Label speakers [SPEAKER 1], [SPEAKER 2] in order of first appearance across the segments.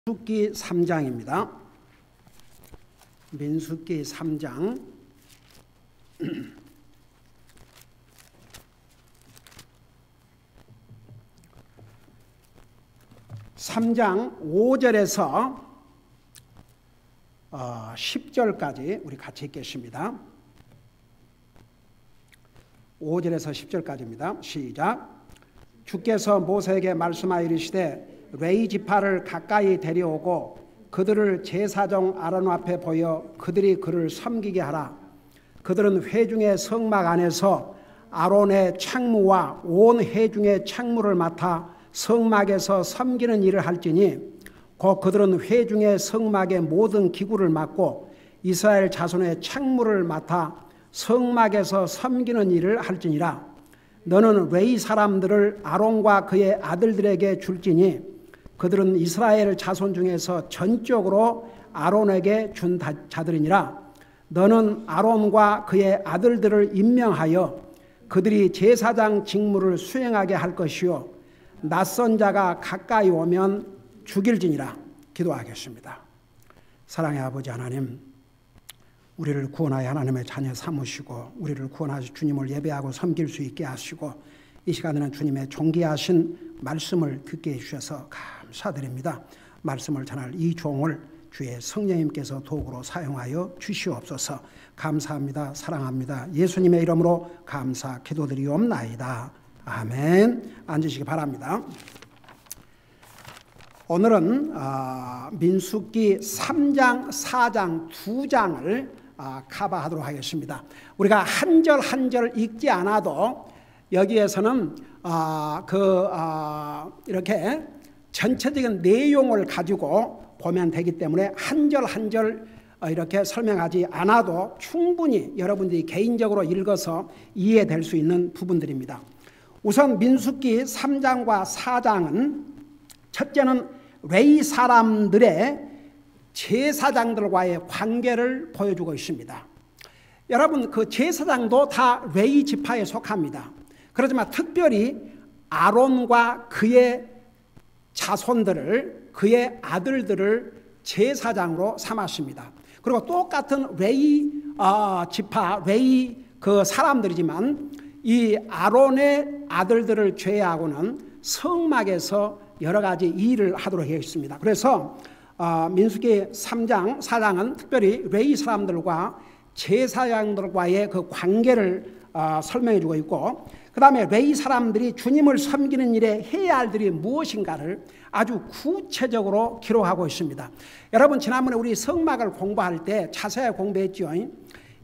[SPEAKER 1] 민수기 3장입니다. 민수기 3장 3장 5절에서 10절까지 우리 같이 읽겠습니다. 5절에서 10절까지입니다. 시작. 주께서 모세에게 말씀하여 이르시되 레위 지파를 가까이 데려오고 그들을 제사장 아론 앞에 보여 그들이 그를 섬기게 하라. 그들은 회중의 성막 안에서 아론의 창무와 온 회중의 창무를 맡아 성막에서 섬기는 일을 할지니 곧 그들은 회중의 성막의 모든 기구를 맡고 이스라엘 자손의 창무를 맡아 성막에서 섬기는 일을 할지니라. 너는 레위 사람들을 아론과 그의 아들들에게 줄지니 그들은 이스라엘 자손 중에서 전적으로 아론에게 준 자들이니라. 너는 아론과 그의 아들들을 임명하여 그들이 제사장 직무를 수행하게 할 것이요 낯선 자가 가까이 오면 죽일지니라. 기도하겠습니다. 사랑의 아버지 하나님, 우리를 구원하여 하나님의 자녀 삼으시고 우리를 구원하시 주님을 예배하고 섬길 수 있게 하시고 이 시간에는 주님의 존귀하신 말씀을 듣게 해주셔서 감사드립니다. 말씀을 전할 이 종을 주의 성령님께서 도구로 사용하여 주시옵소서. 감사합니다. 사랑합니다. 예수님의 이름으로 감사 기도드리옵나이다. 아멘. 앉으시기 바랍니다. 오늘은 민수기 3장, 4장, 2장을 커버하도록 하겠습니다. 우리가 한 절 한 절 읽지 않아도 여기에서는 이렇게 전체적인 내용을 가지고 보면 되기 때문에 한 절 한 절 이렇게 설명하지 않아도 충분히 여러분들이 개인적으로 읽어서 이해될 수 있는 부분들입니다. 우선 민수기 3장과 4장은 첫째는 레위 사람들의 제사장들과의 관계를 보여주고 있습니다. 여러분, 그 제사장도 다 레위 지파에 속합니다. 그렇지만 특별히 아론과 그의 자손들을, 그의 아들들을 제사장으로 삼았습니다. 그리고 똑같은 레위 지파, 레위 그 사람들이지만 이 아론의 아들들을 제외하고는 성막에서 여러 가지 일을 하도록 하겠습니다. 그래서 민수기 3장, 4장은 특별히 레위 사람들과 제사장들과의 그 관계를 설명해 주고 있고, 그 다음에 레위 사람들이 주님을 섬기는 일에 해야 할 일이 무엇인가를 아주 구체적으로 기록하고 있습니다. 여러분, 지난번에 우리 성막을 공부할 때 자세하게 공부했죠.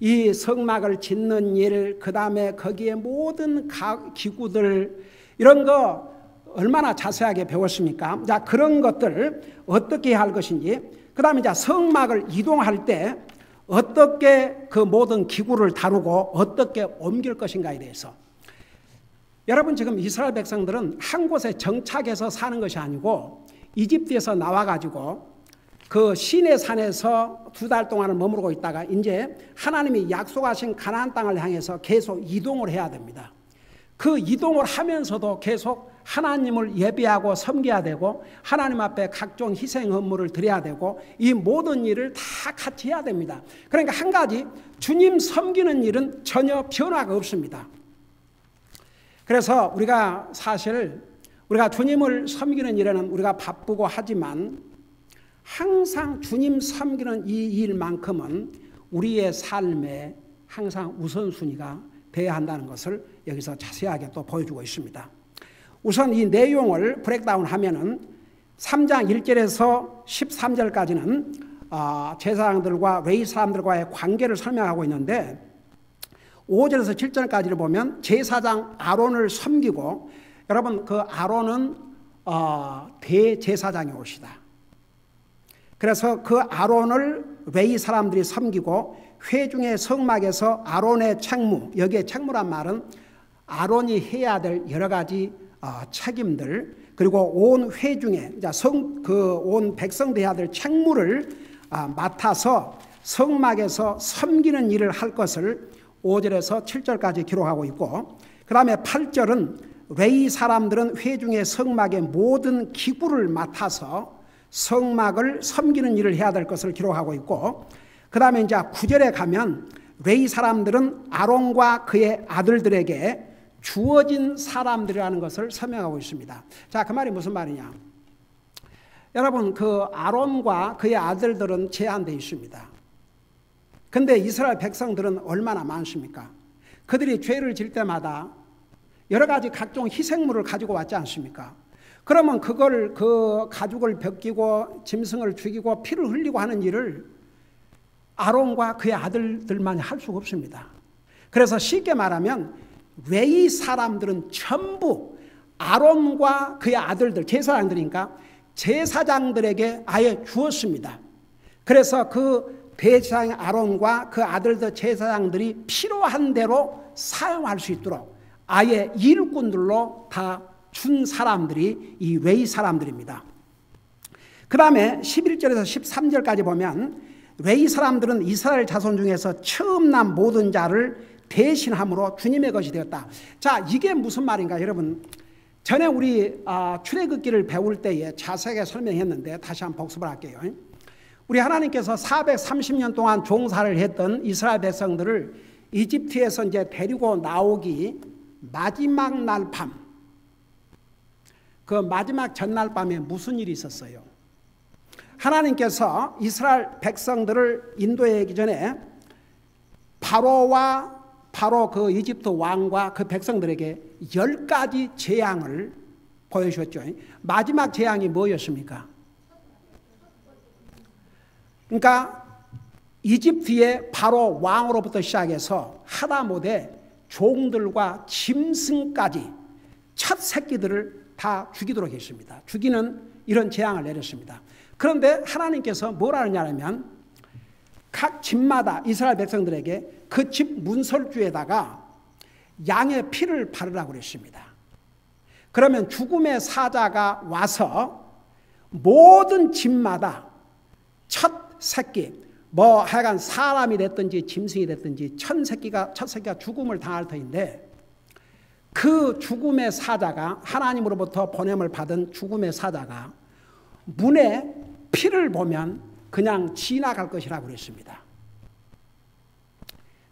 [SPEAKER 1] 이 성막을 짓는 일, 그 다음에 거기에 모든 기구들, 이런 거 얼마나 자세하게 배웠습니까? 자, 그런 것들 어떻게 할 것인지, 그 다음에 이제 성막을 이동할 때 어떻게 그 모든 기구를 다루고 어떻게 옮길 것인가에 대해서. 여러분, 지금 이스라엘 백성들은 한 곳에 정착해서 사는 것이 아니고 이집트에서 나와가지고 그 시내 산에서 2달 동안을 머무르고 있다가 이제 하나님이 약속하신 가나안 땅을 향해서 계속 이동을 해야 됩니다. 그 이동을 하면서도 계속 하나님을 예배하고 섬겨야 되고 하나님 앞에 각종 희생 헌물을 드려야 되고 이 모든 일을 다 같이 해야 됩니다. 그러니까 한 가지, 주님 섬기는 일은 전혀 변화가 없습니다. 그래서 우리가 주님을 섬기는 일에는 우리가 바쁘고 하지만 항상 주님 섬기는 이 일만큼은 우리의 삶에 항상 우선순위가 되어야 한다는 것을 여기서 자세하게 또 보여주고 있습니다. 우선 이 내용을 브레이크다운 하면은 3장 1절에서 13절까지는 제사장들과 레위 사람들과의 관계를 설명하고 있는데 5절에서 7절까지를 보면 제사장 아론을 섬기고, 여러분 그 아론은 대제사장이 오시다. 그래서 그 아론을 레위 사람들이 섬기고 회중의 성막에서 아론의 책무, 여기에 책무란 말은 아론이 해야 될 여러 가지 책임들, 그리고 온 회중의 온 백성들이 해야 될 책무를 맡아서 성막에서 섬기는 일을 할 것을 5절에서 7절까지 기록하고 있고, 그 다음에 8절은 레위 사람들은 회중의 성막의 모든 기구를 맡아서 성막을 섬기는 일을 해야 될 것을 기록하고 있고, 그 다음에 이제 9절에 가면 레위 사람들은 아론과 그의 아들들에게 주어진 사람들이라는 것을 설명하고 있습니다. 자, 그 말이 무슨 말이냐? 여러분, 그 아론과 그의 아들들은 제한되어 있습니다. 근데 이스라엘 백성들은 얼마나 많습니까? 그들이 죄를 질 때마다 여러 가지 각종 희생물을 가지고 왔지 않습니까? 그러면 그 가죽을 벗기고 짐승을 죽이고 피를 흘리고 하는 일을 아론과 그의 아들들만이 할 수가 없습니다. 그래서 쉽게 말하면 레위 사람들은 전부 아론과 그의 아들들, 제사장들이니까 제사장들에게 아예 주었습니다. 그래서 그 대제사장 아론과 그 아들들 제사장들이 필요한 대로 사용할 수 있도록 아예 일꾼들로 다 준 사람들이 이 레위 사람들입니다. 그 다음에 11절에서 13절까지 보면 레위 사람들은 이스라엘 자손 중에서 처음 난 모든 자를 대신함으로 주님의 것이 되었다. 자, 이게 무슨 말인가? 여러분, 전에 우리 출애굽기를 배울 때에 자세하게 설명했는데 다시 한번 복습을 할게요. 우리 하나님께서 430년 동안 종살이를 했던 이스라엘 백성들을 이집트에서 이제 데리고 나오기 마지막 날 밤, 그 마지막 전날 밤에 무슨 일이 있었어요? 하나님께서 이스라엘 백성들을 인도하기 전에 바로 그 이집트 왕과 그 백성들에게 10가지 재앙을 보여주셨죠. 마지막 재앙이 뭐였습니까? 그러니까 이집트의 바로 왕으로부터 시작해서 하다못해 종들과 짐승까지 첫 새끼들을 다 죽이도록 했습니다. 죽이는 이런 재앙을 내렸습니다. 그런데 하나님께서 뭐라 하냐면 각 집마다 이스라엘 백성들에게 그 집 문설주에다가 양의 피를 바르라고 그랬습니다. 그러면 죽음의 사자가 와서 모든 집마다 첫 새끼, 하여간 사람이 됐든지 짐승이 됐든지 첫 새끼가 죽음을 당할 터인데, 그 죽음의 사자가, 하나님으로부터 보냄을 받은 죽음의 사자가 문에 피를 보면 그냥 지나갈 것이라고 그랬습니다.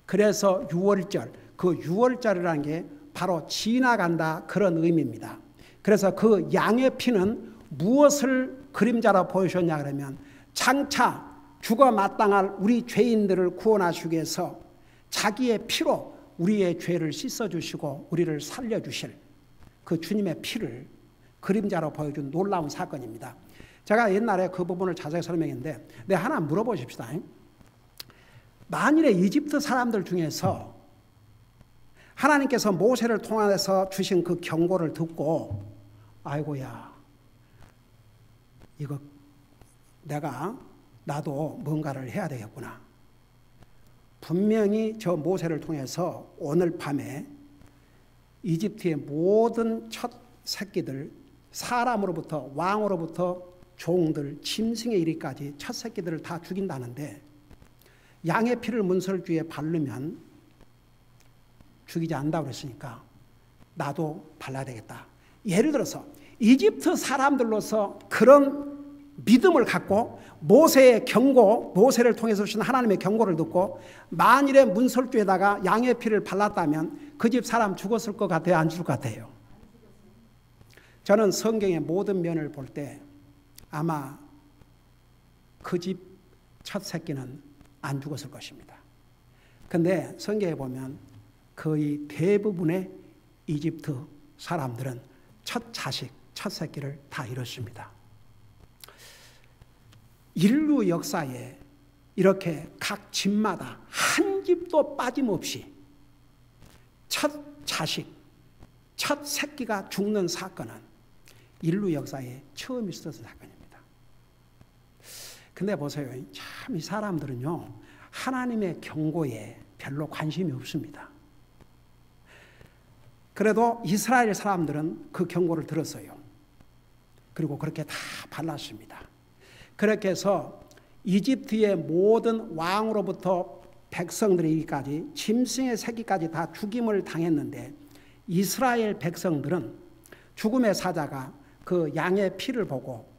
[SPEAKER 1] 그래서 유월절, 그 유월절이라는 게 바로 지나간다, 그런 의미입니다. 그래서 그 양의 피는 무엇을 그림자로 보여주셨냐 그러면 장차 죽어 마땅할 우리 죄인들을 구원하시기 위해서 자기의 피로 우리의 죄를 씻어주시고 우리를 살려주실 그 주님의 피를 그림자로 보여준 놀라운 사건입니다. 제가 옛날에 그 부분을 자세히 설명했는데, 네, 하나 물어보십시다. 만일에 이집트 사람들 중에서 하나님께서 모세를 통해서 주신 그 경고를 듣고, 아이고야, 이거 나도 뭔가를 해야 되겠구나. 분명히 저 모세를 통해서 오늘 밤에 이집트의 모든 첫 새끼들, 사람으로부터 왕으로부터 종들, 짐승의 이리까지 첫 새끼들을 다 죽인다는데, 양의 피를 문설주에 바르면 죽이지 않는다고 그랬으니까 나도 발라야 되겠다. 예를 들어서 이집트 사람들로서 그런 믿음을 갖고 모세의 경고, 모세를 통해서 주신 하나님의 경고를 듣고 만일에 문설주에다가 양의 피를 발랐다면 그 집 사람 죽었을 것 같아요? 안 죽을 것 같아요? 저는 성경의 모든 면을 볼 때 아마 그 집 첫 새끼는 안 죽었을 것입니다. 근데 성경에 보면 거의 대부분의 이집트 사람들은 첫 자식, 첫 새끼를 다 잃었습니다. 인류 역사에 이렇게 각 집마다 한 집도 빠짐없이 첫 자식, 첫 새끼가 죽는 사건은 인류 역사에 처음 있었던 사건입니다. 근데 보세요. 참 이 사람들은요, 하나님의 경고에 별로 관심이 없습니다. 그래도 이스라엘 사람들은 그 경고를 들었어요. 그리고 그렇게 다 발랐습니다. 그렇게 해서 이집트의 모든 왕으로부터 백성들에게까지 짐승의 새끼까지 다 죽임을 당했는데, 이스라엘 백성들은 죽음의 사자가 그 양의 피를 보고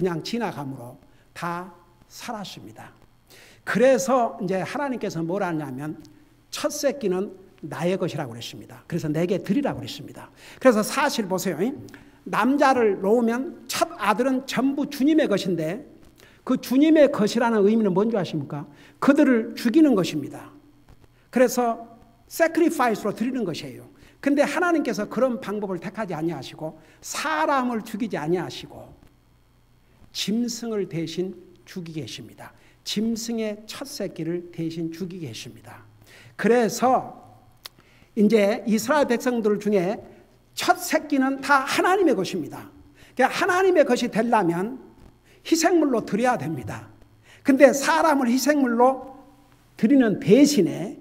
[SPEAKER 1] 그냥 지나감으로 다 살았습니다. 그래서 이제 하나님께서 뭐라 하냐면 첫 새끼는 나의 것이라고 그랬습니다. 그래서 내게 드리라고 그랬습니다. 그래서 사실 보세요. 남자를 놓으면 첫 아들은 전부 주님의 것인데 그 주님의 것이라는 의미는 뭔지 아십니까? 그들을 죽이는 것입니다. 그래서 sacrifice로 드리는 것이에요. 근데 하나님께서 그런 방법을 택하지 아니하시고 사람을 죽이지 아니하시고 짐승을 대신 죽이게 하십니다. 짐승의 첫 새끼를 대신 죽이게 하십니다. 그래서 이제 이스라엘 백성들 중에 첫 새끼는 다 하나님의 것입니다. 그러니까 하나님의 것이 되려면 희생물로 드려야 됩니다. 근데 사람을 희생물로 드리는 대신에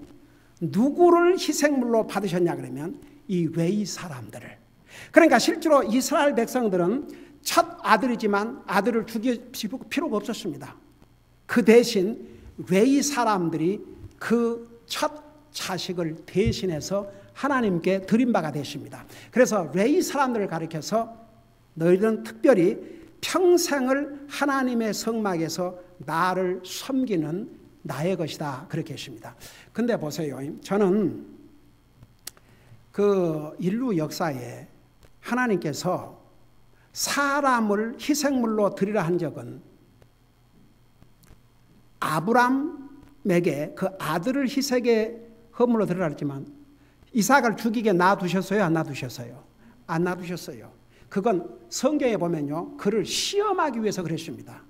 [SPEAKER 1] 누구를 희생물로 받으셨냐 그러면 이 외의 사람들을. 그러니까 실제로 이스라엘 백성들은 첫 아들이지만 아들을 죽일 필요가 없었습니다. 그 대신 외의 사람들이 그 첫 자식을 대신해서 하나님께 드린 바가 되십니다. 그래서 외의 사람들을 가리켜서 너희들은 특별히 평생을 하나님의 성막에서 나를 섬기는 나의 것이다 그렇게 했습니다. 근데 보세요. 저는 그 인류 역사에 하나님께서 사람을 희생물로 드리라 한 적은 아브람에게 그 아들을 희생의 허물로 드리라 했지만 이삭을 죽이게 놔두셨어요? 안 놔두셨어요? 안 놔두셨어요. 그건 성경에 보면요, 그를 시험하기 위해서 그랬습니다.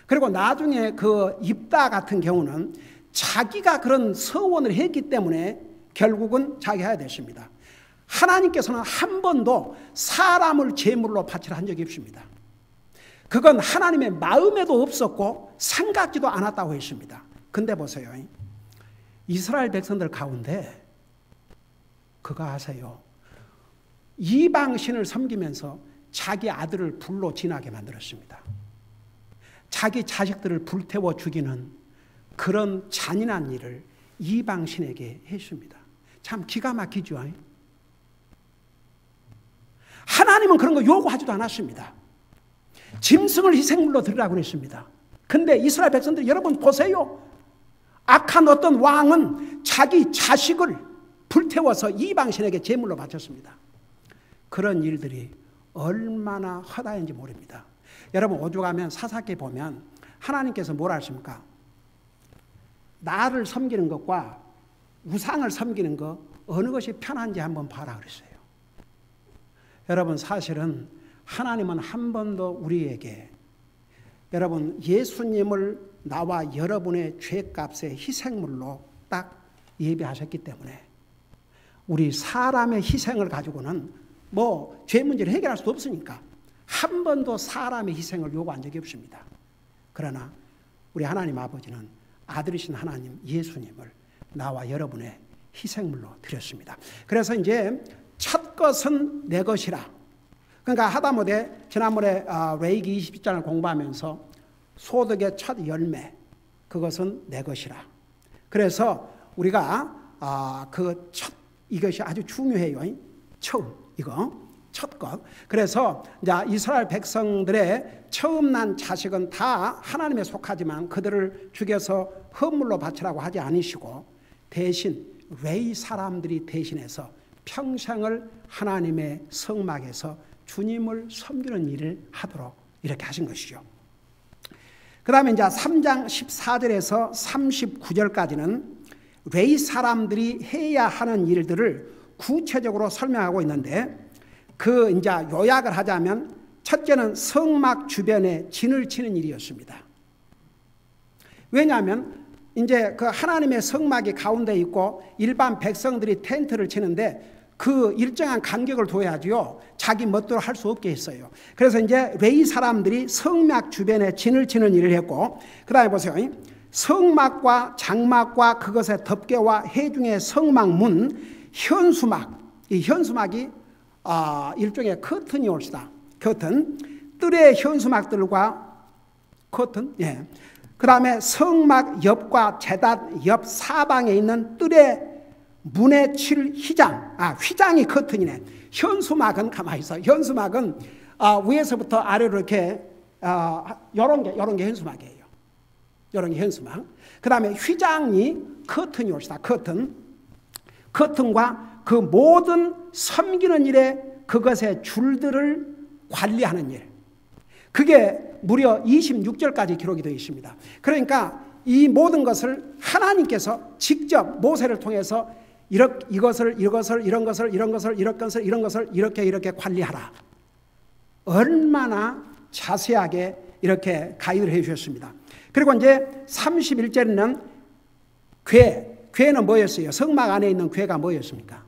[SPEAKER 1] 그리고 나중에 그 입다 같은 경우는 자기가 그런 서원을 했기 때문에 결국은 자기 해야 됐습니다. 하나님께서는 한 번도 사람을 제물로 바치라 한 적이 없습니다. 그건 하나님의 마음에도 없었고 생각지도 않았다고 했습니다. 근데 보세요. 이스라엘 백성들 가운데 그거 아세요? 이방신을 섬기면서 자기 아들을 불로 지나게 만들었습니다. 자기 자식들을 불태워 죽이는 그런 잔인한 일을 이방신에게 했습니다. 참 기가 막히죠. 하나님은 그런 거 요구하지도 않았습니다. 짐승을 희생물로 드리라고 했습니다. 근데 이스라엘 백성들 여러분 보세요. 악한 어떤 왕은 자기 자식을 불태워서 이방신에게 제물로 바쳤습니다. 그런 일들이 얼마나 허다한지 모릅니다. 여러분 오죽하면 사사기 보면 하나님께서 뭐라 하십니까? 나를 섬기는 것과 우상을 섬기는 것 어느 것이 편한지 한번 봐라 그랬어요. 여러분 사실은 하나님은 한 번도 우리에게 여러분 예수님을 나와 여러분의 죄값의 희생물로 딱 예비하셨기 때문에 우리 사람의 희생을 가지고는 뭐 죄 문제를 해결할 수도 없으니까 한 번도 사람의 희생을 요구한 적이 없습니다. 그러나 우리 하나님 아버지는 아들이신 하나님 예수님을 나와 여러분의 희생물로 드렸습니다. 그래서 이제 첫 것은 내 것이라. 그러니까 하다못해 지난번에 레위기 20장을 공부하면서 소득의 첫 열매 그것은 내 것이라. 그래서 우리가 그 첫 이것이 아주 중요해요. 처음 이거 첫 것. 그래서 이제 이스라엘 백성들의 처음 난 자식은 다 하나님에 속하지만 그들을 죽여서 헌물로 바치라고 하지 않으시고 대신 외의 사람들이 대신해서 평생을 하나님의 성막에서 주님을 섬기는 일을 하도록 이렇게 하신 것이죠. 그 다음에 이제 3장 14절에서 39절까지는 외의 사람들이 해야 하는 일들을 구체적으로 설명하고 있는데 그 이제 요약을 하자면 첫째는 성막 주변에 진을 치는 일이었습니다. 왜냐하면 이제 그 하나님의 성막이 가운데 있고 일반 백성들이 텐트를 치는데 그 일정한 간격을 둬야지요. 자기 멋대로 할 수 없게 했어요. 그래서 이제 레위 사람들이 성막 주변에 진을 치는 일을 했고 그 다음에 보세요. 성막과 장막과 그것의 덮개와 해중의 성막문 현수막 이 현수막이 일종의 커튼이 옳시다. 커튼 뜰의 현수막들과 커튼 예. 그 다음에 성막 옆과 제단 옆 사방에 있는 뜰의 문에 칠 휘장 휘장이 커튼이네. 현수막은 가만히 있어. 현수막은 위에서부터 아래로 이렇게 요런 게 현수막이에요. 요런 게 현수막. 그 다음에 휘장이 커튼이 옵시다. 커튼과 그 모든 섬기는 일에 그것의 줄들을 관리하는 일. 그게 무려 26절까지 기록이 되어 있습니다. 그러니까 이 모든 것을 하나님께서 직접 모세를 통해서 이것을 이렇게 관리하라. 얼마나 자세하게 이렇게 가이드를 해 주셨습니다. 그리고 이제 31절에는 괴는 뭐였어요? 성막 안에 있는 괴가 뭐였습니까?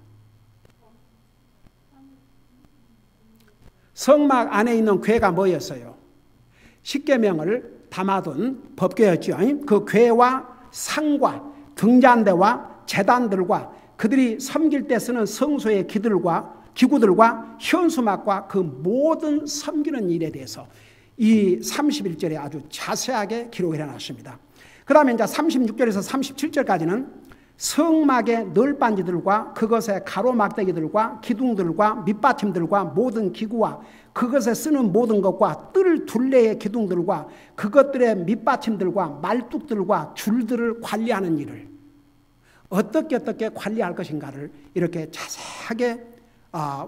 [SPEAKER 1] 성막 안에 있는 괴가 뭐였어요? 십계명을 담아둔 법궤였죠. 그 괴와 상과 등잔대와 제단들과 그들이 섬길 때 쓰는 성소의 기구들과 현수막과 그 모든 섬기는 일에 대해서 이 31절에 아주 자세하게 기록을 해놨습니다. 그 다음에 이제 36절에서 37절까지는 성막의 널빤지들과 그것의 가로막대기들과 기둥들과 밑받침들과 모든 기구와 그것에 쓰는 모든 것과 뜰 둘레의 기둥들과 그것들의 밑받침들과 말뚝들과 줄들을 관리하는 일을 어떻게 관리할 것인가를 이렇게 자세하게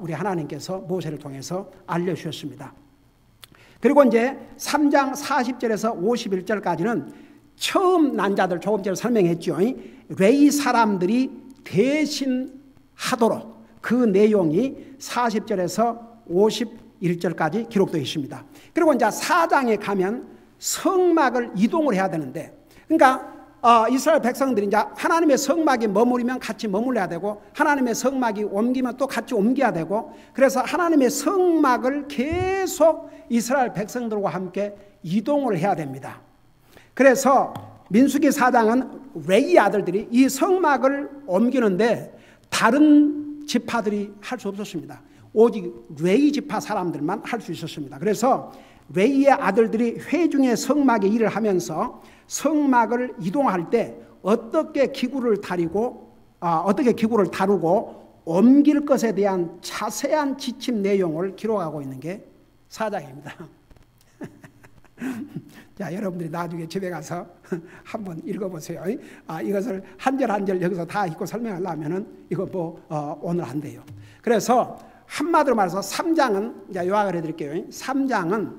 [SPEAKER 1] 우리 하나님께서 모세를 통해서 알려주셨습니다. 그리고 이제 3장 40절에서 51절까지는 처음 난 자들 조금 전에 설명했죠. 레위 사람들이 대신하도록 그 내용이 40절에서 51절까지 기록되어 있습니다. 그리고 이제 4장에 가면 성막을 이동을 해야 되는데, 그러니까 이스라엘 백성들이 이제 하나님의 성막이 머무르면 같이 머물러야 되고 하나님의 성막이 옮기면 또 같이 옮겨야 되고, 그래서 하나님의 성막을 계속 이스라엘 백성들과 함께 이동을 해야 됩니다. 그래서 민수기 4장은 레위 아들들이 이 성막을 옮기는데 다른 지파들이 할 수 없었습니다. 오직 레위 지파 사람들만 할 수 있었습니다. 그래서 레위의 아들들이 회중의 성막의 일을 하면서 성막을 이동할 때 어떻게 기구를 다루고 옮길 것에 대한 자세한 지침 내용을 기록하고 있는 게 4장입니다. 자, 여러분들이 나중에 집에 가서 한번 읽어보세요. 이것을 한 절 한 절 여기서 다 읽고 설명하려면은 이거 오늘 안 돼요. 그래서 한마디로 말해서 3장은 이제 요약을 해드릴게요. 3장은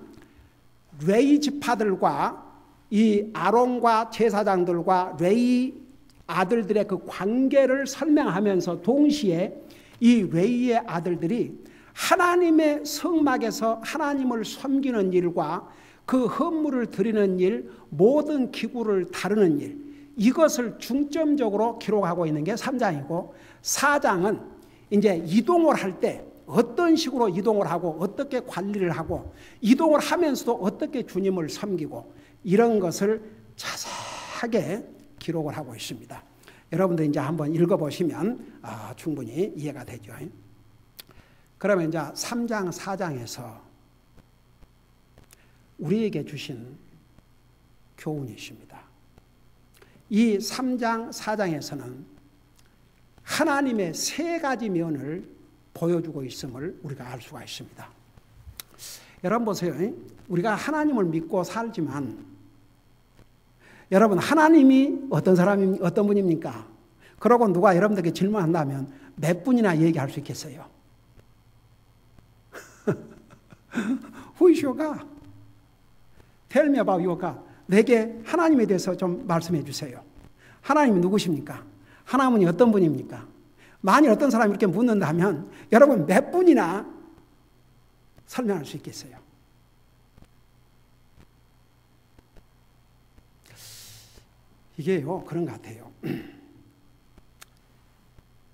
[SPEAKER 1] 레위 지파들과 이 아론과 제사장들과 레위 아들들의 그 관계를 설명하면서 동시에 이 레위의 아들들이 하나님의 성막에서 하나님을 섬기는 일과 그 헌물을 드리는 일, 모든 기구를 다루는 일, 이것을 중점적으로 기록하고 있는 게 3장이고 4장은 이제 이동을 할 때 어떤 식으로 이동을 하고 어떻게 관리를 하고 이동을 하면서도 어떻게 주님을 섬기고 이런 것을 자세하게 기록을 하고 있습니다. 여러분들 이제 한번 읽어보시면 충분히 이해가 되죠. 그러면 이제 3장, 4장에서 우리에게 주신 교훈이 있습니다. 이 3장, 4장에서는 하나님의 세 가지 면을 보여주고 있음을 우리가 알 수가 있습니다. 여러분 보세요. 우리가 하나님을 믿고 살지만 여러분 하나님이 어떤 분입니까? 그러고 누가 여러분들에게 질문한다면 몇 분이나 얘기할 수 있겠어요? Who is your God? Tell me about your God. 내게 하나님에 대해서 좀 말씀해 주세요. 하나님이 누구십니까? 하나님이 어떤 분입니까? 만일 어떤 사람이 이렇게 묻는다면 여러분 몇 분이나 설명할 수 있겠어요? 이게요 그런 것 같아요.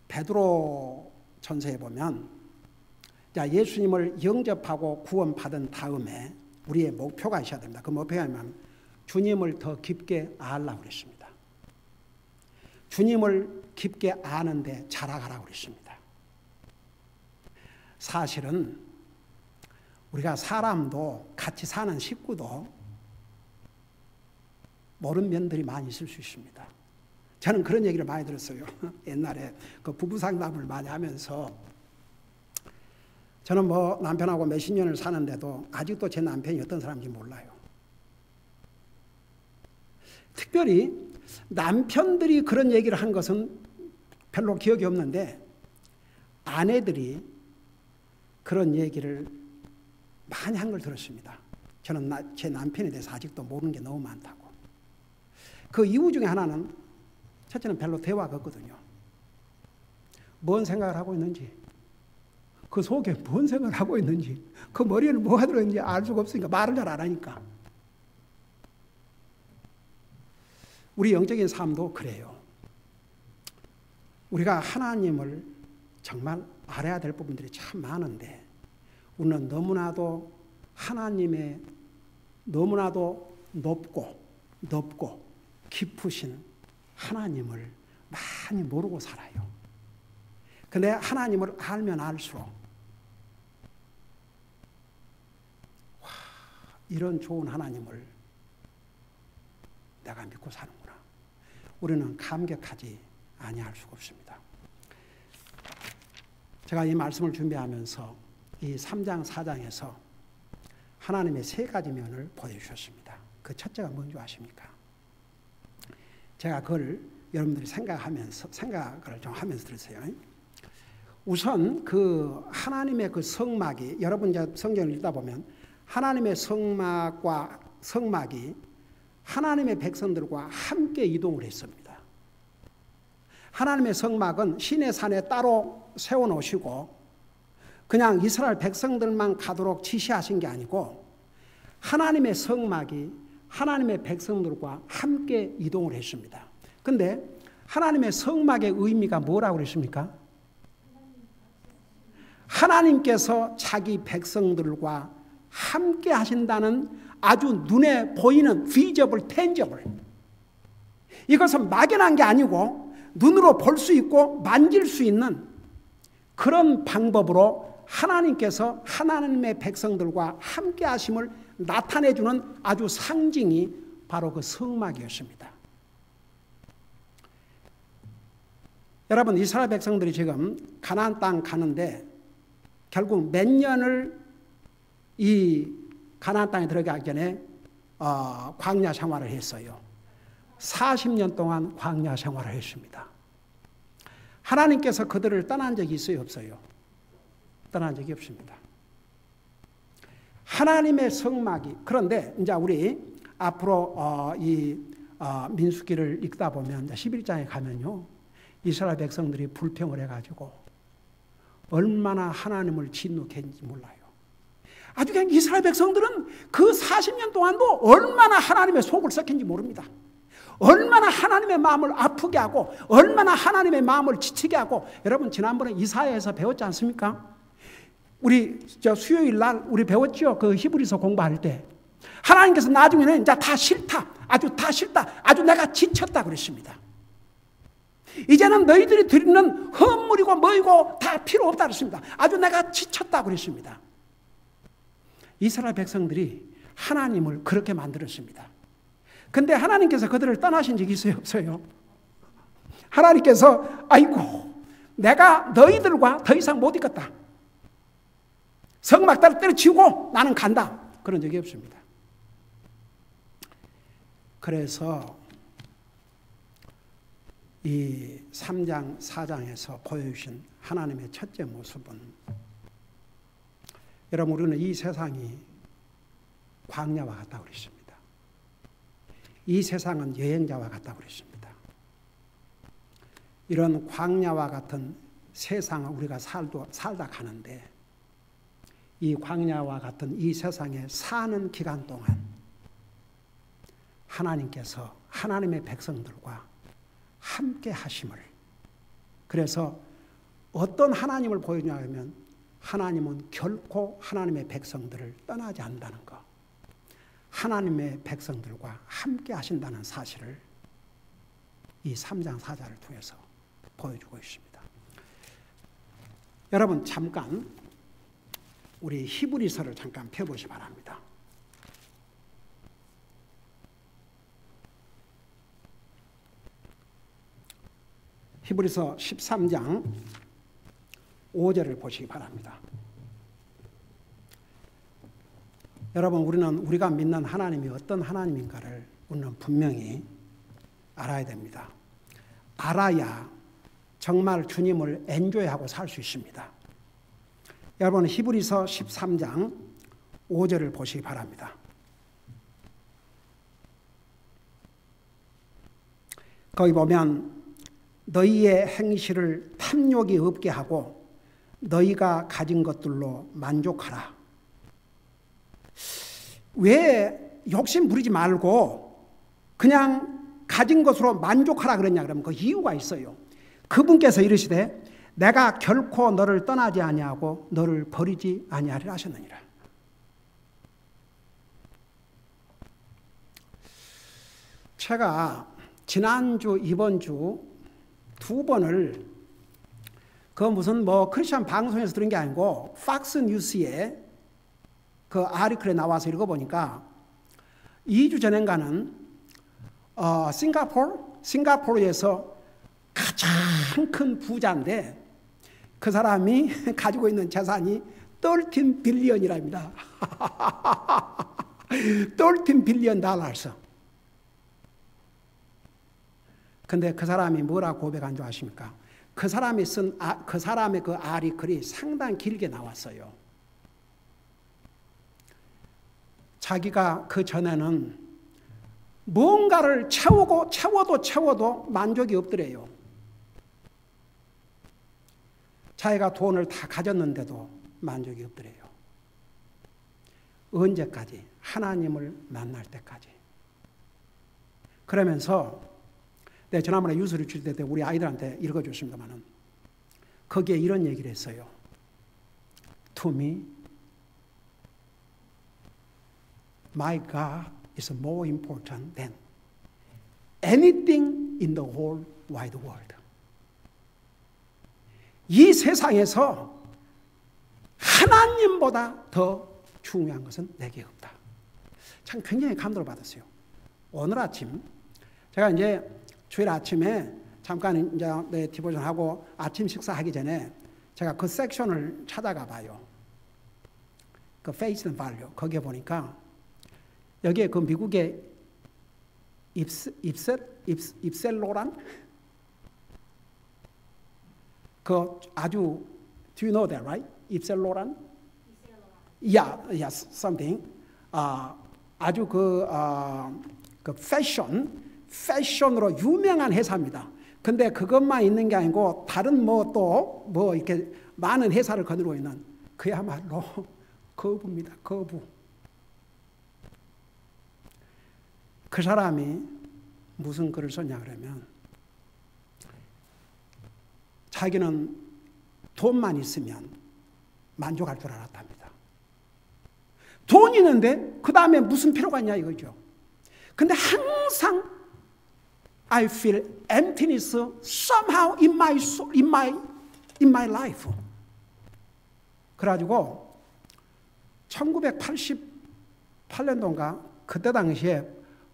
[SPEAKER 1] 베드로 전서에 보면 예수님을 영접하고 구원받은 다음에 우리의 목표가 있어야 됩니다. 그 목표가 뭐냐면 주님을 더 깊게 알라고 그랬습니다. 주님을 깊게 아는데 자라가라고 그랬습니다. 사실은 우리가 사람도 같이 사는 식구도 모르는 면들이 많이 있을 수 있습니다. 저는 그런 얘기를 많이 들었어요. 옛날에 그 부부 상담을 많이 하면서 저는 뭐 남편하고 몇십 년을 사는데도 아직도 제 남편이 어떤 사람인지 몰라요. 특별히 남편들이 그런 얘기를 한 것은 별로 기억이 없는데 아내들이 그런 얘기를 많이 한 걸 들었습니다. 저는 제 남편에 대해서 아직도 모르는 게 너무 많다고. 그 이유 중에 하나는 첫째는 별로 대화가 없거든요. 뭔 생각을 하고 있는지, 그 속에 뭔 생각을 하고 있는지, 그 머리에는 뭐가 들어있는지 알 수가 없으니까 말을 잘 안 하니까. 우리 영적인 삶도 그래요. 우리가 하나님을 정말 알아야 될 부분들이 참 많은데 우리는 너무나도 하나님의 너무나도 높고 깊으신 하나님을 많이 모르고 살아요. 근데 하나님을 알면 알수록 와, 이런 좋은 하나님을 내가 믿고 사는구나. 우리는 감격하지 아니할 수가 없습니다. 제가 이 말씀을 준비하면서 이 3장 4장에서 하나님의 세 가지 면을 보여주셨습니다. 그 첫째가 뭔지 아십니까? 제가 그걸 여러분들이 생각을 좀 하면서 들으세요. 우선 그 하나님의 그 성막이, 여러분 이제 성경을 읽다 보면 하나님의 성막이 하나님의 백성들과 함께 이동을 했습니다. 하나님의 성막은 시내 산에 따로 세워놓으시고 그냥 이스라엘 백성들만 가도록 지시하신 게 아니고 하나님의 성막이 하나님의 백성들과 함께 이동을 했습니다. 그런데 하나님의 성막의 의미가 뭐라고 그랬습니까? 하나님께서 자기 백성들과 함께 하신다는 아주 눈에 보이는 비저블, 텐저블. 이것은 막연한 게 아니고 눈으로 볼 수 있고 만질 수 있는 그런 방법으로 하나님께서 하나님의 백성들과 함께 하심을 나타내주는 아주 상징이 바로 그 성막이었습니다. 여러분, 이스라엘 백성들이 지금 가나안 땅 가는데 결국 몇 년을 이 가나안 땅에 들어가기 전에 광야 생활을 했어요. 40년 동안 광야 생활을 했습니다. 하나님께서 그들을 떠난 적이 있어요, 없어요? 떠난 적이 없습니다. 하나님의 성막이, 그런데 이제 우리 앞으로 민수기를 읽다 보면 11장에 가면요, 이스라엘 백성들이 불평을 해가지고 얼마나 하나님을 진노했는지 몰라요. 아주 그냥 이스라엘 백성들은 그 40년 동안도 얼마나 하나님의 속을 썩힌지 모릅니다. 얼마나 하나님의 마음을 아프게 하고 얼마나 하나님의 마음을 지치게 하고. 여러분 지난번에 이사야에서 배웠지 않습니까? 우리 수요일 날 우리 배웠죠? 그 히브리서 공부할 때 하나님께서 나중에는 이제 다 싫다, 아주 다 싫다, 아주 내가 지쳤다 그랬습니다. 이제는 너희들이 드리는 헌물이고 뭐이고 다 필요 없다 그랬습니다. 아주 내가 지쳤다 그랬습니다. 이스라엘 백성들이 하나님을 그렇게 만들었습니다. 근데 하나님께서 그들을 떠나신 적이 있어요, 없어요? 하나님께서 아이고 내가 너희들과 더 이상 못 있겠다, 성막 때려치우고 나는 간다, 그런 적이 없습니다. 그래서 이 3장 4장에서 보여주신 하나님의 첫째 모습은, 여러분 우리는 이 세상이 광야와 같다고 그랬습니다. 이 세상은 여행자와 같다고 그랬습니다. 이런 광야와 같은 세상을 우리가 살다 가는데 이 광야와 같은 이 세상에 사는 기간 동안 하나님께서 하나님의 백성들과 함께 하심을, 그래서 어떤 하나님을 보여주냐면 하나님은 결코 하나님의 백성들을 떠나지 않는다는 것, 하나님의 백성들과 함께 하신다는 사실을 이 3장 4장을 통해서 보여주고 있습니다. 여러분 잠깐 우리 히브리서를 잠깐 펴보시 바랍니다. 히브리서 13장 5절을 보시기 바랍니다. 여러분, 우리가 믿는 하나님이 어떤 하나님인가를 우리는 분명히 알아야 됩니다. 알아야 정말 주님을 엔조이하고 살 수 있습니다. 여러분, 히브리서 13장 5절을 보시기 바랍니다. 거기 보면 너희의 행실을 탐욕이 없게 하고 너희가 가진 것들로 만족하라. 왜 욕심 부리지 말고 그냥 가진 것으로 만족하라 그랬냐 그러면 그 이유가 있어요. 그분께서 이르시되 내가 결코 너를 떠나지 아니하고 너를 버리지 아니하리라 하셨느니라. 제가 지난주 이번주 두 번을 그 무슨 크리스천 방송에서 들은 게 아니고 팍스 뉴스에 그 아리클에 나와서 읽어보니까 2주 전인가는 싱가포르에서 가장 큰 부자인데 그 사람이 가지고 있는 재산이 13 빌리언이랍니다. 13 빌리언 달러스. 근데 그 사람이 뭐라고 고백한 줄 아십니까? 그 사람이 그 사람의 그 아리클이 상당히 길게 나왔어요. 자기가 그 전에는 뭔가를 채워도 만족이 없더래요. 자기가 돈을 다 가졌는데도 만족이 없더래요. 언제까지? 하나님을 만날 때까지. 그러면서 지난번에 유수를 줄 때 우리 아이들한테 읽어줬습니다만은 거기에 이런 얘기를 했어요. To me, my God is more important than anything in the whole wide world. 이 세상에서 하나님보다 더 중요한 것은 내게 없다. 참 굉장히 감동을 받았어요. 오늘 아침 제가 이제 주일 아침에 잠깐 이제 디보션 하고 아침 식사하기 전에 제가 그 섹션을 찾아가 봐요. 그 Faith and Value 거기에 보니까 여기에 그 미국의 입셀로란 그 아주 Do you know that, right? 입셀로란? Yeah, something. 아주 그 패션으로 유명한 회사입니다. 근데 그것만 있는 게 아니고 다른 이렇게 많은 회사를 거느리고 있는 그야말로 거부입니다. 거부. 그 사람이 무슨 글을 썼냐 그러면 자기는 돈만 있으면 만족할 줄 알았답니다. 돈이 있는데 그 다음에 무슨 필요가 있냐 이거죠. 근데 항상 I feel emptiness somehow in my soul, in my life. 그래가지고 1988년도인가 그때 당시에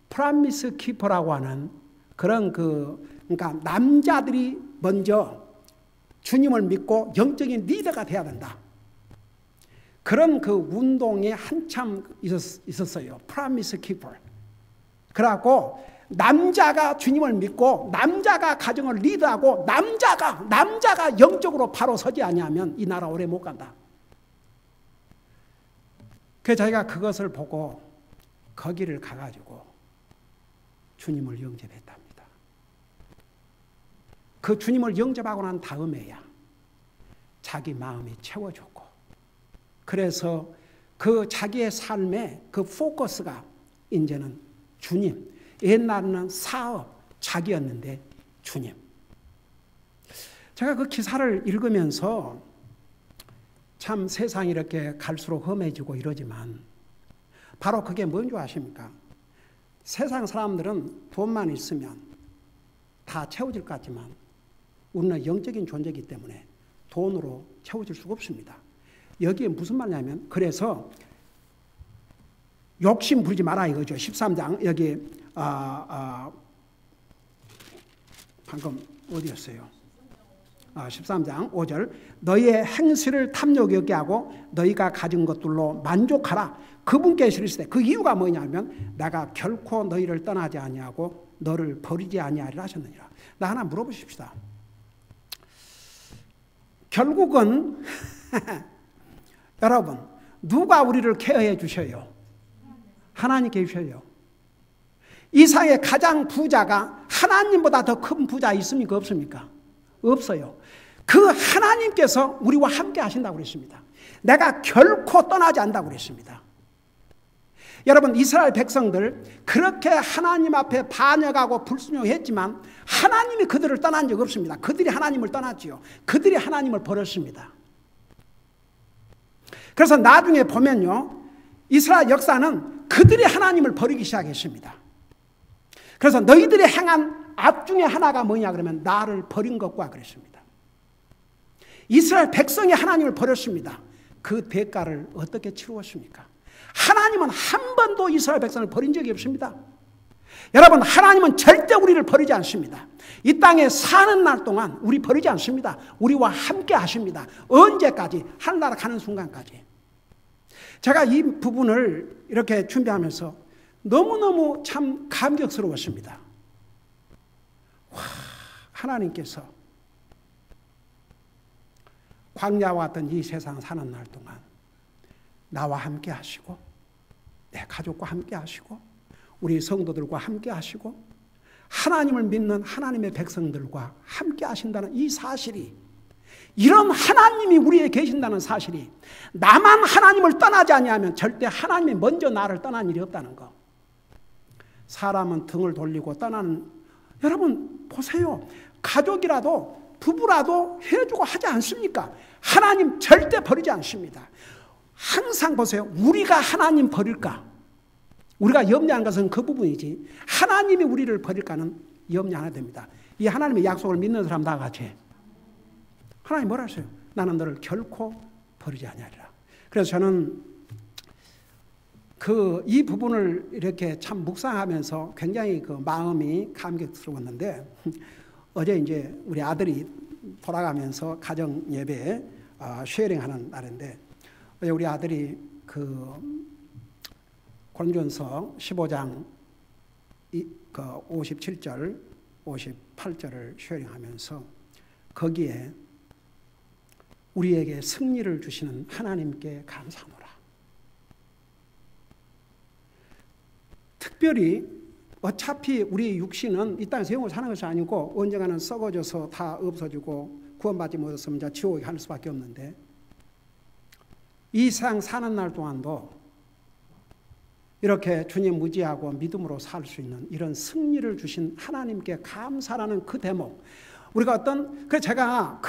[SPEAKER 1] 프라미스 키퍼라고 하는 그런 그러니까 남자들이 먼저 주님을 믿고 영적인 리더가 돼야 된다. 그런 그 운동에 한참 있었어요. 프라미스 키퍼. 그래갖고 남자가 주님을 믿고 남자가 가정을 리드하고 남자가 영적으로 바로 서지 아니하면 이 나라 오래 못 간다. 그래서 자기가 그것을 보고 거기를 가가지고 주님을 영접했답니다. 그 주님을 영접하고 난 다음에야 자기 마음이 채워졌고 그래서 그 자기의 삶의 그 포커스가 이제는 주님. 옛날에는 사업, 자기였는데 주님. 제가 그 기사를 읽으면서 참 세상이 이렇게 갈수록 험해지고 이러지만 바로 그게 뭔지 아십니까? 세상 사람들은 돈만 있으면 다 채워질 것 같지만 우리는 영적인 존재이기 때문에 돈으로 채워질 수가 없습니다. 여기에 무슨 말이냐면 그래서 욕심 부리지 마라 이거죠. 13장 여기 방금 어디였어요? 13장 5절 너희의 행실을 탐욕이 없게 하고 너희가 가진 것들로 만족하라. 그분께 실으시되 그 이유가 뭐냐면 내가 결코 너희를 떠나지 아니하고 너를 버리지 아니하리라 하셨느니라. 나 하나 물어보십시다. 결국은 여러분 누가 우리를 케어해 주셔요? 하나님께 주셔요. 이 세상에 가장 부자가 하나님보다 더 큰 부자 있습니까? 없습니까? 없어요. 그 하나님께서 우리와 함께 하신다고 그랬습니다. 내가 결코 떠나지 않는다고 그랬습니다. 여러분 이스라엘 백성들 그렇게 하나님 앞에 반역하고 불순종했지만 하나님이 그들을 떠난 적 없습니다. 그들이 하나님을 떠났지요. 그들이 하나님을 버렸습니다. 그래서 나중에 보면요, 이스라엘 역사는 그들이 하나님을 버리기 시작했습니다. 그래서 너희들이 행한 악 중에 하나가 뭐냐 그러면 나를 버린 것과 그랬습니다. 이스라엘 백성이 하나님을 버렸습니다. 그 대가를 어떻게 치루었습니까? 하나님은 한 번도 이스라엘 백성을 버린 적이 없습니다. 여러분 하나님은 절대 우리를 버리지 않습니다. 이 땅에 사는 날 동안 우리 버리지 않습니다. 우리와 함께 하십니다. 언제까지? 하늘나라 가는 순간까지. 제가 이 부분을 이렇게 준비하면서 너무너무 참 감격스러웠습니다. 와, 하나님께서 광야와 같은 이 세상 사는 날 동안 나와 함께 하시고 내 가족과 함께 하시고 우리 성도들과 함께 하시고 하나님을 믿는 하나님의 백성들과 함께 하신다는 이 사실이, 이런 하나님이 우리에 계신다는 사실이, 나만 하나님을 떠나지 아니하면 절대 하나님이 먼저 나를 떠난 일이 없다는 거. 사람은 등을 돌리고 떠나는, 여러분 보세요. 가족이라도 부부라도 헤어지고 하지 않습니까? 하나님 절대 버리지 않습니다. 항상 보세요. 우리가 하나님 버릴까? 우리가 염려한 것은 그 부분이지 하나님이 우리를 버릴까는 염려 안 해도 됩니다. 이 하나님의 약속을 믿는 사람 다 같이 하나님 뭐라 하세요? 나는 너를 결코 버리지 아니하리라. 그래서 저는 이 부분을 이렇게 참 묵상하면서 굉장히 그 마음이 감격스러웠는데, 어제 이제 우리 아들이 돌아가면서 가정 예배 쉐어링하는 날인데, 어제 우리 아들이 그 고린도전서 15장 57절 58절을 쉐어링하면서 거기에 우리에게 승리를 주시는 하나님께 감사하노라. 특별히 어차피 우리 육신은 이 땅에서 영원히 사는 것이 아니고 언젠가는 썩어져서 다 없어지고 구원받지 못했으면 이제 지옥에 갈 수밖에 없는데, 이 세상 사는 날 동안도 이렇게 주님 의지하고 믿음으로 살 수 있는 이런 승리를 주신 하나님께 감사라는 그 대목, 우리가 그래서 제가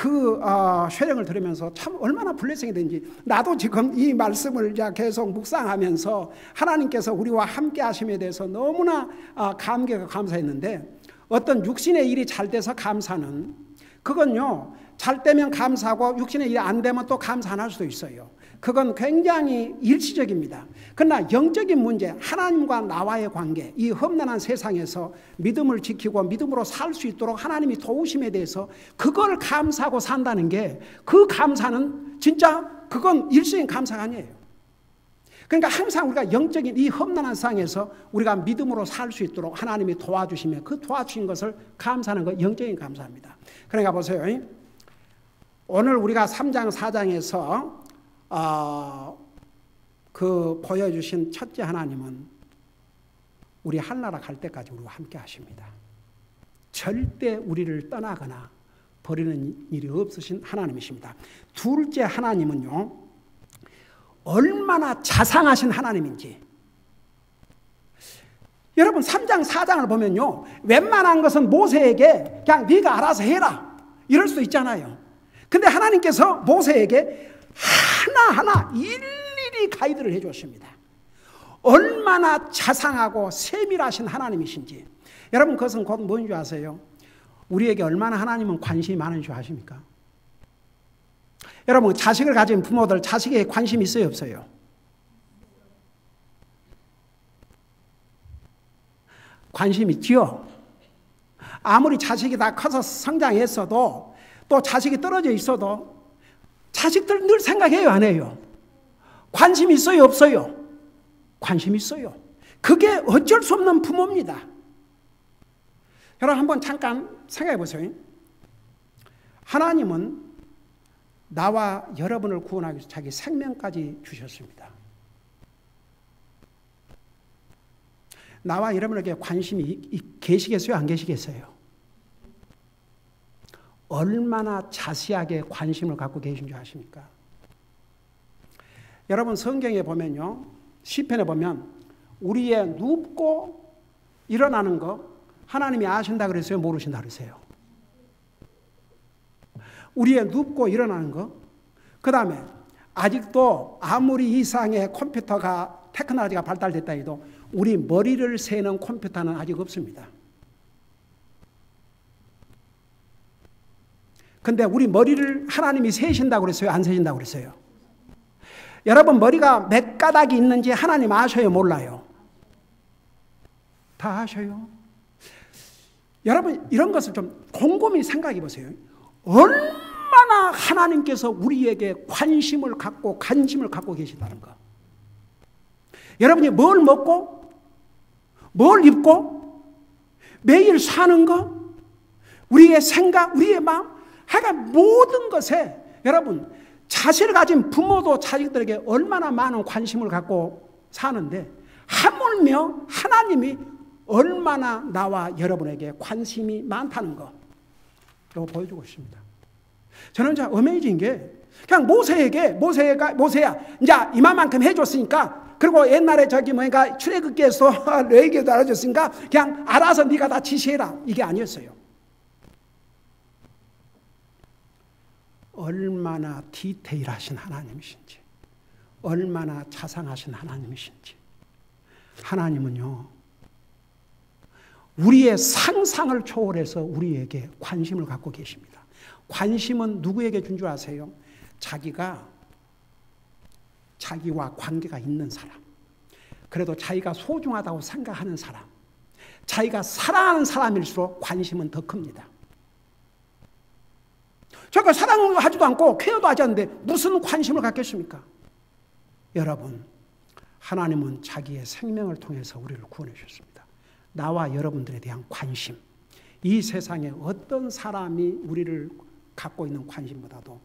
[SPEAKER 1] 쉐령을 들으면서 참 얼마나 블레싱이 된지, 나도 지금 이 말씀을 이제 계속 묵상하면서 하나님께서 우리와 함께 하심에 대해서 너무나 감격과 감사했는데, 어떤 육신의 일이 잘 돼서 감사는, 그건요 잘 되면 감사하고 육신의 일이 안 되면 또 감사 안 할 수도 있어요. 그건 굉장히 일시적입니다. 그러나 영적인 문제, 하나님과 나와의 관계, 이 험난한 세상에서 믿음을 지키고 믿음으로 살 수 있도록 하나님이 도우심에 대해서 그걸 감사하고 산다는 게, 그 감사는 진짜 그건 일시적인 감사가 아니에요. 그러니까 항상 우리가 영적인 이 험난한 세상에서 우리가 믿음으로 살 수 있도록 하나님이 도와주시면 그 도와주신 것을 감사하는 것, 영적인 감사입니다. 그러니까 보세요. 오늘 우리가 3장 4장에서 보여주신 첫째 하나님은 우리 하늘나라 갈 때까지 우리와 함께 하십니다. 절대 우리를 떠나거나 버리는 일이 없으신 하나님이십니다. 둘째 하나님은요, 얼마나 자상하신 하나님인지. 여러분 3장 4장을 보면요, 웬만한 것은 모세에게 그냥 네가 알아서 해라 이럴 수 있잖아요. 근데 하나님께서 모세에게 하나하나 일일이 가이드를 해주십니다. 얼마나 자상하고 세밀하신 하나님이신지. 여러분 그것은 곧 뭔 줄 아세요? 우리에게 얼마나 하나님은 관심이 많은 줄 아십니까? 여러분 자식을 가진 부모들 자식에게 관심 있어요 없어요? 관심 있지요? 아무리 자식이 다 커서 성장했어도, 또 자식이 떨어져 있어도 자식들 늘 생각해요 안 해요? 관심 있어요 없어요? 관심이 있어요. 그게 어쩔 수 없는 부모입니다. 여러분 한번 잠깐 생각해 보세요. 하나님은 나와 여러분을 구원하기 위해서 자기 생명까지 주셨습니다. 나와 여러분에게 관심이 계시겠어요? 안 계시겠어요? 얼마나 자세하게 관심을 갖고 계신 줄 아십니까? 여러분 성경에 보면요, 시편에 보면 우리의 눕고 일어나는 거 하나님이 아신다 그랬어요? 모르신다 그랬어요? 우리의 눕고 일어나는 거, 그 다음에 아직도 아무리 이상의 컴퓨터가 테크놀로지가 발달됐다 해도 우리 머리를 세는 컴퓨터는 아직 없습니다. 근데 우리 머리를 하나님이 세신다고 그랬어요? 안 세신다고 그랬어요? 여러분 머리가 몇 가닥이 있는지 하나님 아셔요? 몰라요? 다 아셔요. 여러분 이런 것을 좀 곰곰이 생각해 보세요. 얼마나 하나님께서 우리에게 관심을 갖고 관심을 갖고 계시다는 거. 여러분이 뭘 먹고 뭘 입고 매일 사는 거, 우리의 생각, 우리의 마음, 하여간 모든 것에 여러분 자식을 가진 부모도 자식들에게 얼마나 많은 관심을 갖고 사는데 하물며 하나님이 얼마나 나와 여러분에게 관심이 많다는 거, 이거 보여주고 있습니다. 저는 진짜 어메이징 게 그냥 모세야 이제 이만큼 해줬으니까, 그리고 옛날에 저기 뭐니까 출애굽기에서 레위기도 알아줬으니까 그냥 알아서 네가 다 지시해라, 이게 아니었어요. 얼마나 디테일하신 하나님이신지, 얼마나 자상하신 하나님이신지. 하나님은요 우리의 상상을 초월해서 우리에게 관심을 갖고 계십니다. 관심은 누구에게 준 줄 아세요? 자기와 관계가 있는 사람, 그래도 자기가 소중하다고 생각하는 사람, 자기가 사랑하는 사람일수록 관심은 더 큽니다. 저가 사랑하지도 않고 케어도 하지 않는데 무슨 관심을 갖겠습니까? 여러분, 하나님은 자기의 생명을 통해서 우리를 구원해 주셨습니다. 나와 여러분들에 대한 관심, 이 세상에 어떤 사람이 우리를 갖고 있는 관심보다도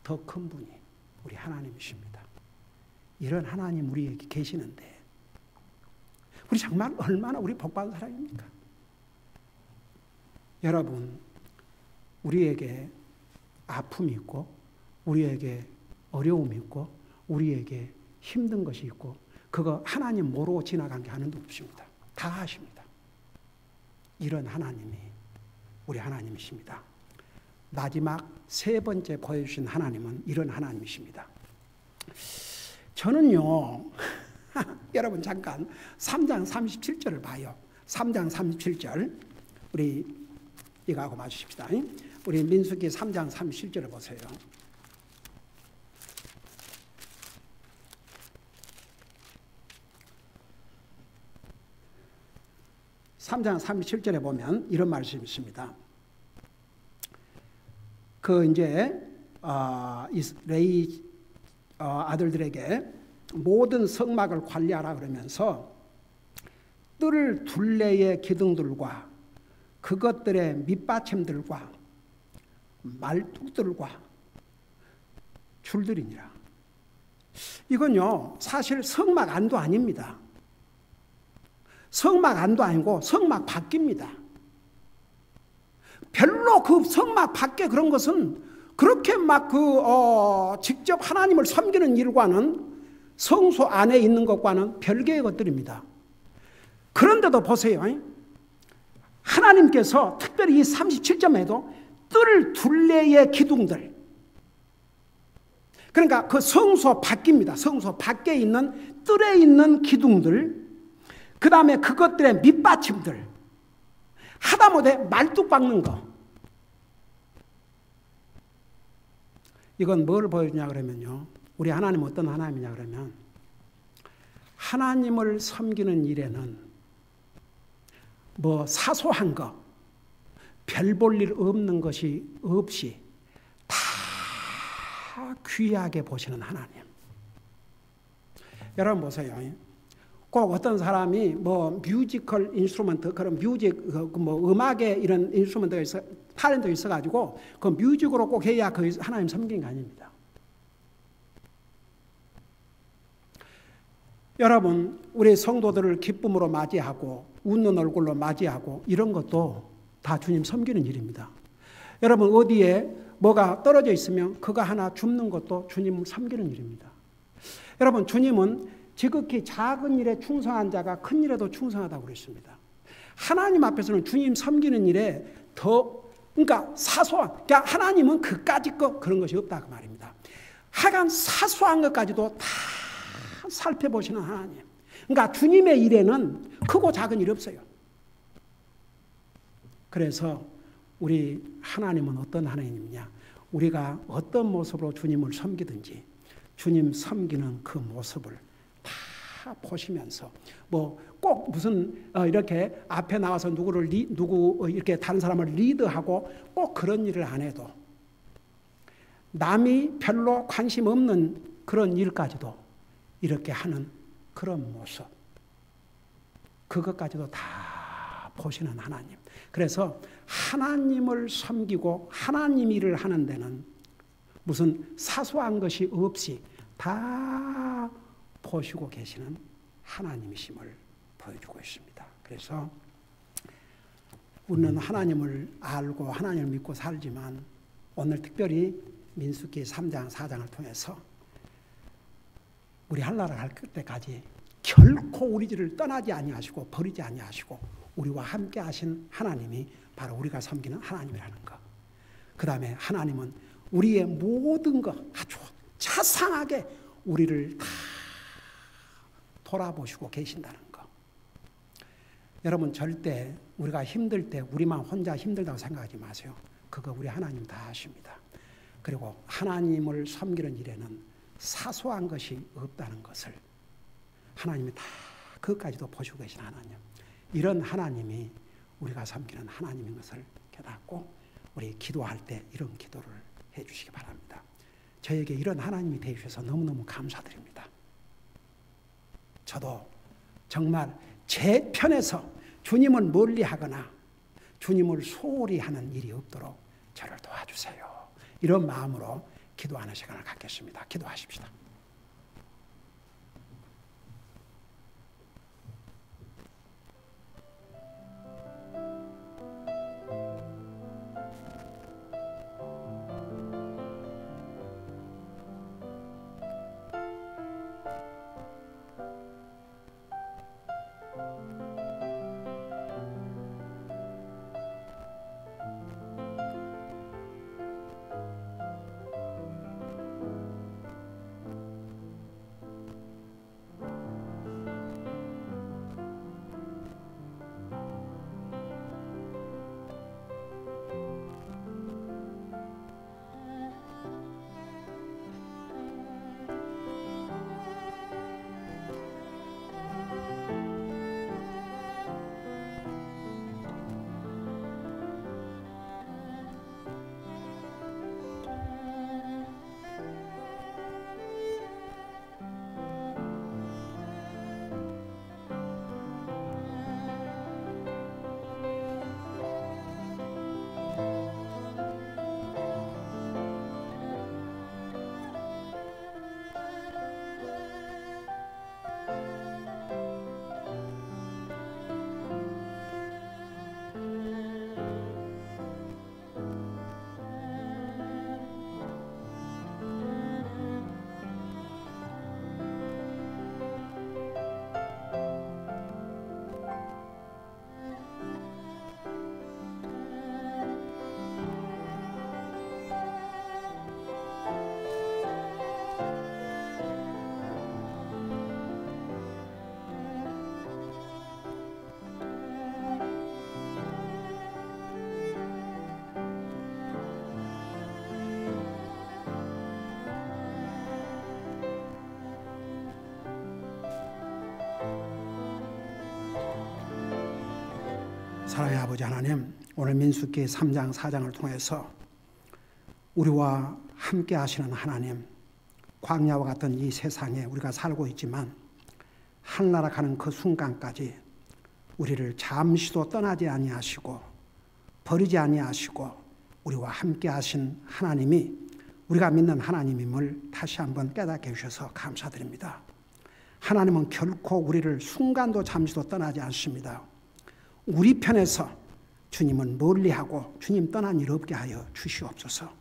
[SPEAKER 1] 더 큰 분이 우리 하나님이십니다. 이런 하나님 우리에게 계시는데 우리 정말 얼마나 우리 복받은 사람입니까? 여러분, 우리에게 아픔이 있고 우리에게 어려움이 있고 우리에게 힘든 것이 있고 그거 하나님 모르고 지나간 게 하나도 없습니다. 다 아십니다. 이런 하나님이 우리 하나님이십니다. 마지막 세 번째 보여주신 하나님은 이런 하나님이십니다. 저는요 여러분 잠깐 3장 37절을 봐요. 3장 37절 우리 이거하고 맞추십시다. 우리 민수기 3장 37절을 보세요. (3장 37절에) 보면 이런 말씀이 있습니다. 그 이제 레위 아들들에게 모든 성막을 관리하라 그러면서 뜰 둘레의 기둥들과 그것들의 밑받침들과 말뚝들과 줄들이니라. 이건요 사실 성막 안도 아닙니다. 성막 안도 아니고 성막 밖입니다. 별로 그 성막 밖에 그런 것은 그렇게 막 직접 하나님을 섬기는 일과는 성소 안에 있는 것과는 별개의 것들입니다. 그런데도 보세요. 하나님께서 특별히 이 37점에도 뜰 둘레의 기둥들, 그러니까 그 성소 밖입니다. 성소 밖에 있는 뜰에 있는 기둥들, 그 다음에 그것들의 밑받침들, 하다못해 말뚝 박는 거, 이건 뭘 보여주냐 그러면요, 우리 하나님 어떤 하나님이냐 그러면 하나님을 섬기는 일에는 뭐 사소한 거, 별 볼 일 없는 것이 없이 다 귀하게 보시는 하나님. 여러분 보세요. 꼭 어떤 사람이 뭐 뮤지컬 인스트루먼트 그런 뮤직 뭐 음악의 이런 인스트루먼트가 있어 탤런트 있어가지고 그 뮤직으로 꼭 해야 그 하나님 섬기는 게 아닙니다. 여러분 우리 성도들을 기쁨으로 맞이하고 웃는 얼굴로 맞이하고 이런 것도 다 주님 섬기는 일입니다. 여러분 어디에 뭐가 떨어져 있으면 그거 하나 줍는 것도 주님 섬기는 일입니다. 여러분 주님은 지극히 작은 일에 충성한 자가 큰 일에도 충성하다고 그랬습니다. 하나님 앞에서는 주님 섬기는 일에 더 그러니까 사소한 그러니까 하나님은 그까짓 것 그런 것이 없다 그 말입니다. 하여간 사소한 것까지도 다 살펴보시는 하나님. 그러니까 주님의 일에는 크고 작은 일이 없어요. 그래서 우리 하나님은 어떤 하나님이냐? 우리가 어떤 모습으로 주님을 섬기든지 주님 섬기는 그 모습을 다 보시면서 뭐 꼭 무슨 이렇게 앞에 나와서 누구 이렇게 다른 사람을 리드하고 꼭 그런 일을 안 해도 남이 별로 관심 없는 그런 일까지도 이렇게 하는 그런 모습 그것까지도 다 보시는 하나님. 그래서 하나님을 섬기고 하나님 일을 하는 데는 무슨 사소한 것이 없이 다 보시고 계시는 하나님이심을 보여주고 있습니다. 그래서 우리는 하나님을 알고 하나님을 믿고 살지만 오늘 특별히 민수기 3장 4장을 통해서 우리 하늘나라 갈 때까지 결코 우리 집을 떠나지 아니하시고 버리지 아니하시고 우리와 함께 하신 하나님이 바로 우리가 섬기는 하나님이라는 것. 그 다음에 하나님은 우리의 모든 것 아주 자상하게 우리를 다 돌아보시고 계신다는 것. 여러분 절대 우리가 힘들 때 우리만 혼자 힘들다고 생각하지 마세요. 그거 우리 하나님 다 아십니다. 그리고 하나님을 섬기는 일에는 사소한 것이 없다는 것을 하나님이 다 그것까지도 보시고 계신 하나님. 이런 하나님이 우리가 섬기는 하나님인 것을 깨닫고 우리 기도할 때 이런 기도를 해 주시기 바랍니다. 저에게 이런 하나님이 되셔서 너무너무 감사드립니다. 저도 정말 제 편에서 주님을 멀리하거나 주님을 소홀히 하는 일이 없도록 저를 도와주세요. 이런 마음으로 기도하는 시간을 갖겠습니다. 기도하십시다. 사랑의 아버지 하나님, 오늘 민수기 3장 4장을 통해서 우리와 함께 하시는 하나님, 광야와 같은 이 세상에 우리가 살고 있지만 하늘나라 가는 그 순간까지 우리를 잠시도 떠나지 아니하시고 버리지 아니하시고 우리와 함께 하신 하나님이 우리가 믿는 하나님임을 다시 한번 깨닫게 해주셔서 감사드립니다. 하나님은 결코 우리를 순간도 잠시도 떠나지 않습니다. 우리 편에서 주님은 멀리하고 주님 떠난 일 없게 하여 주시옵소서.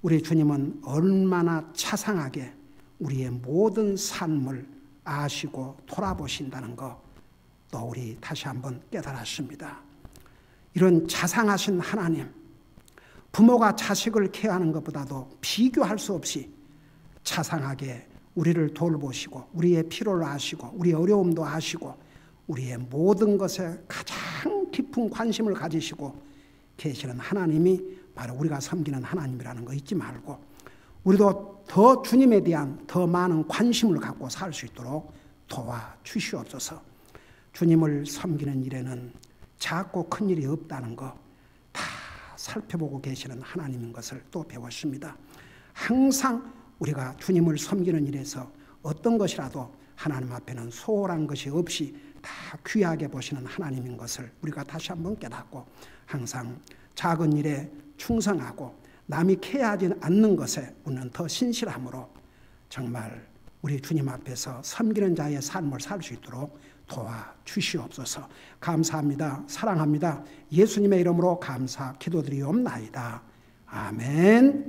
[SPEAKER 1] 우리 주님은 얼마나 자상하게 우리의 모든 삶을 아시고 돌아보신다는 것, 또 우리 다시 한번 깨달았습니다. 이런 자상하신 하나님, 부모가 자식을 케어하는 것보다도 비교할 수 없이 자상하게 우리를 돌보시고 우리의 필요를 아시고 우리의 어려움도 아시고 우리의 모든 것에 가장 깊은 관심을 가지시고 계시는 하나님이 바로 우리가 섬기는 하나님이라는 거 잊지 말고 우리도 더 주님에 대한 더 많은 관심을 갖고 살 수 있도록 도와주시옵소서. 주님을 섬기는 일에는 작고 큰 일이 없다는 거 다 살펴보고 계시는 하나님인 것을 또 배웠습니다. 항상 우리가 주님을 섬기는 일에서 어떤 것이라도 하나님 앞에는 소홀한 것이 없이 다 귀하게 보시는 하나님인 것을 우리가 다시 한번 깨닫고 항상 작은 일에 충성하고 남이 케어하지 않는 것에 우리는 더 신실함으로 정말 우리 주님 앞에서 섬기는 자의 삶을 살 수 있도록 도와주시옵소서. 감사합니다. 사랑합니다. 예수님의 이름으로 감사 기도드리옵나이다. 아멘.